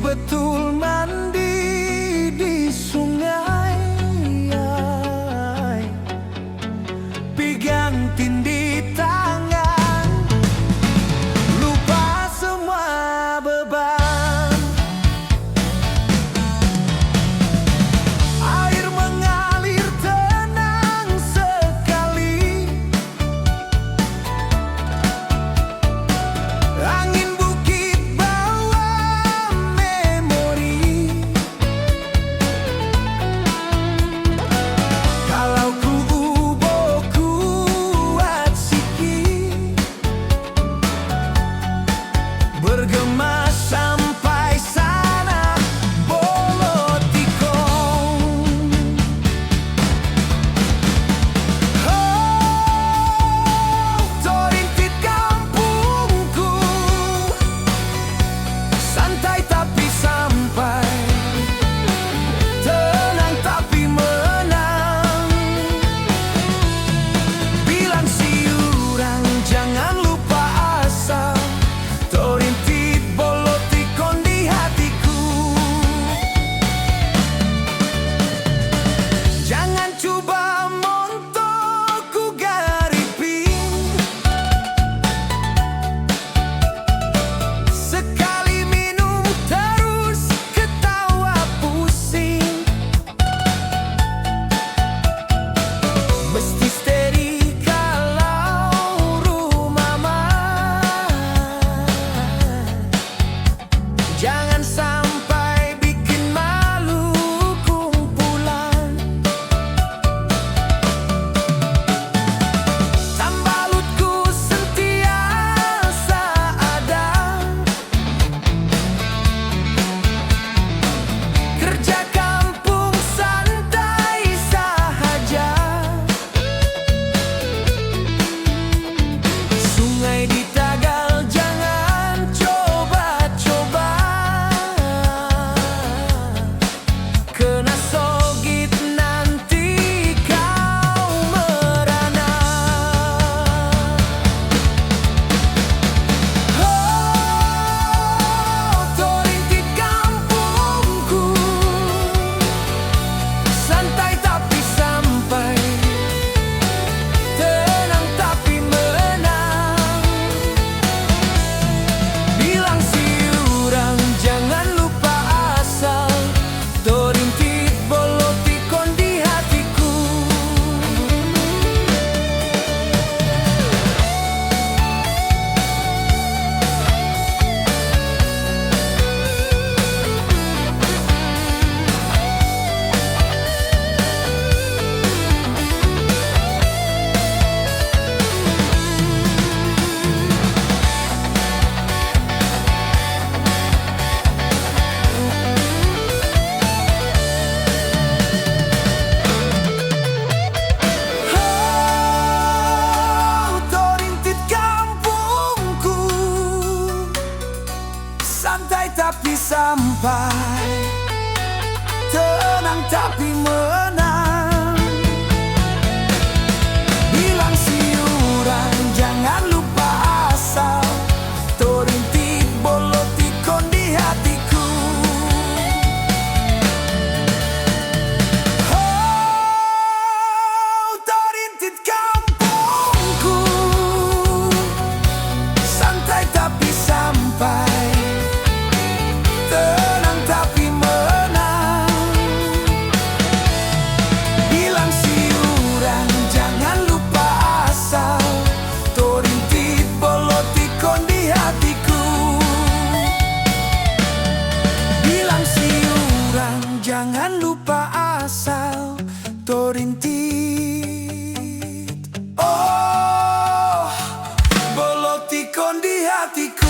betul mandi di sungai, pegang tindih tangan, lupa semua beban. Air mengalir tenang sekali, angin bukit bawa memori. Kalau ku ubah kuat sikit, bergema sampai sana Bolotikon. Oh, Torintit kampungku, santai tapi sampai, tenang tapi menang. Bilang siuran jangan lupa asal, Torintit Bolotikon di hatiku. Jangan coba montok ku garipin, sekali minum terus ketawa pusing. Mesti steady kalau rumah aman, jangan sampai bikin malu kumpulan. Tambalutku sentiasa ada, kerja kampung santai sahaja. Sungai di Tagal jangan coba-coba, kena sogit nanti kau merana. Oh, Torintit kampungku, santai tapi sampai, tenang tapi menang. Bilang siuran jangan lupa asal, Torintit Bolotikon di hatiku. Oh, Torintit kampungku, santai tapi sampai, tenang tapi menang. Bilang siuran jangan lupa asal, Torintit Bolotikon di hatiku. Oh, Torintit kampungku, santai tapi sampai, tenang tapi menang. Bilang siuran jangan lupa asal, Torintit Bolotikon di hatiku. Bilang siuran jangan lupa asal, Torintit. Oh, Bolotikon di hatiku.